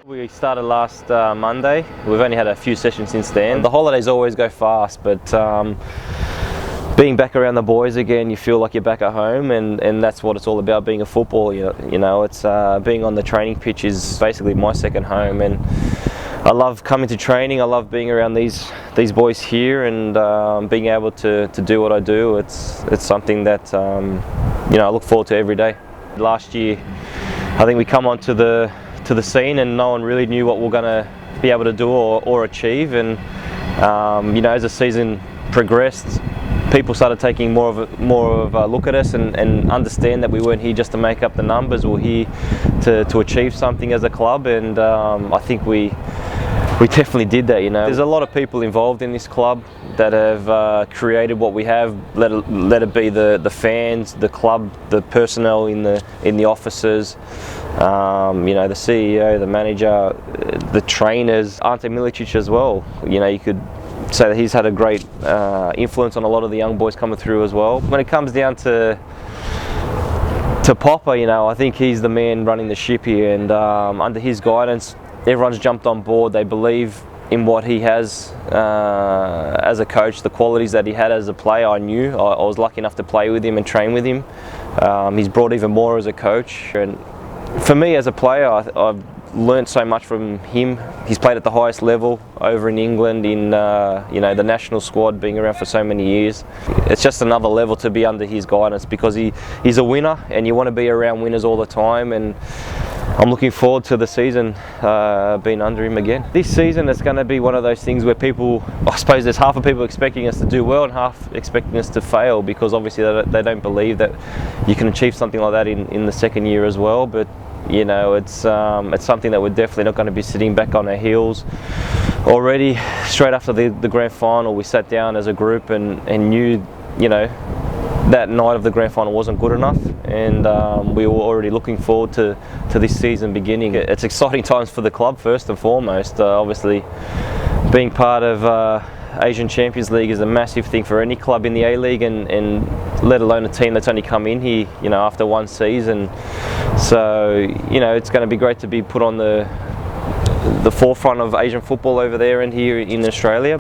We started last Monday. We've only had a few sessions since then. The holidays always go fast, but being back around the boys again, you feel like you're back at home, and that's what it's all about, being a footballer. You know, it's being on the training pitch is basically my second home, and I love coming to training. I love being around these boys here, and being able to do what I do. It's something that I look forward to every day. Last year, I think we come onto the scene and no one really knew what we're going to be able to do or achieve, and as the season progressed, people started taking more of a look at us and understand that we weren't here just to make up the numbers. We're here to achieve something as a club, and I think we definitely did that. There's a lot of people involved in this club that have created what we have. Let it be the fans, the club, the personnel in the offices, the CEO, the manager, the trainers, Ante Milicic as well. You could say that he's had a great influence on a lot of the young boys coming through as well. When it comes down to Popper, I think he's the man running the ship here, and under his guidance, everyone's jumped on board. They believe in what he has as a coach, the qualities that he had as a player. I was lucky enough to play with him and train with him. He's brought even more as a coach, and for me as a player, I've learned so much from him. He's played at the highest level over in England, in the national squad, being around for so many years. It's just another level to be under his guidance, because he's a winner, and you want to be around winners all the time, and I'm looking forward to the season being under him again. This season is going to be one of those things where I suppose there's half of people expecting us to do well and half expecting us to fail, because obviously they don't believe that you can achieve something like that in the second year as well. But it's something that we're definitely not going to be sitting back on our heels. Already, straight after the grand final, we sat down as a group and knew, that night of the grand final wasn't good enough, and we were already looking forward to this season beginning. It's exciting times for the club, first and foremost. Obviously, being part of Asian Champions League is a massive thing for any club in the A-League, and let alone a team that's only come in here, after one season. So, it's going to be great to be put on the forefront of Asian football over there and here in Australia.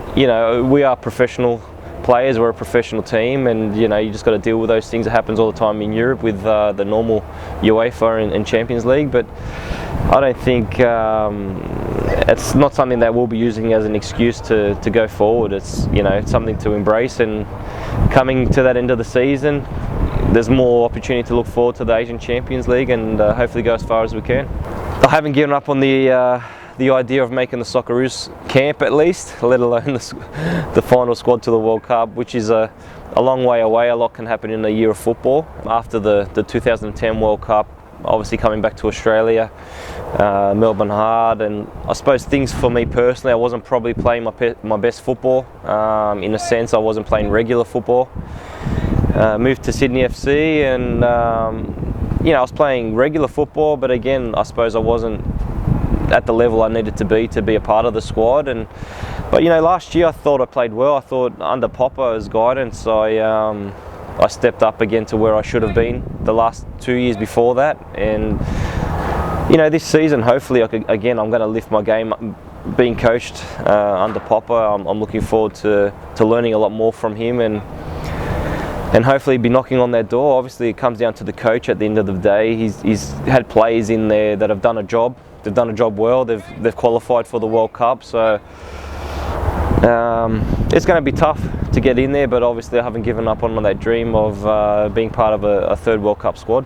We are professional players, we're a professional team, and you just got to deal with those things. It happens all the time in Europe with the normal UEFA and Champions League, but I don't think it's not something that we'll be using as an excuse to go forward. It's it's something to embrace, and coming to that end of the season, there's more opportunity to look forward to the Asian Champions League and hopefully go as far as we can. I haven't given up on the idea of making the Socceroos camp, at least, let alone the final squad to the World Cup, which is a long way away. A lot can happen in a year of football. After the 2010 World Cup, obviously coming back to Australia, Melbourne hard, and I suppose things for me personally, I wasn't probably playing my best football. In a sense, I wasn't playing regular football. Moved to Sydney FC, and I was playing regular football, but again, I suppose I wasn't at the level I needed to be a part of the squad. But last year I thought I played well. I thought under Popper's guidance, I stepped up again to where I should have been the last 2 years before that. And this season, hopefully, I'm going to lift my game. Being coached under Popper, I'm looking forward to learning a lot more from him, and hopefully be knocking on that door. Obviously, it comes down to the coach at the end of the day. He's had players in there that have done a job. They've done a job well. They've qualified for the World Cup. So it's going to be tough to get in there, but obviously I haven't given up on that dream of being part of a third World Cup squad.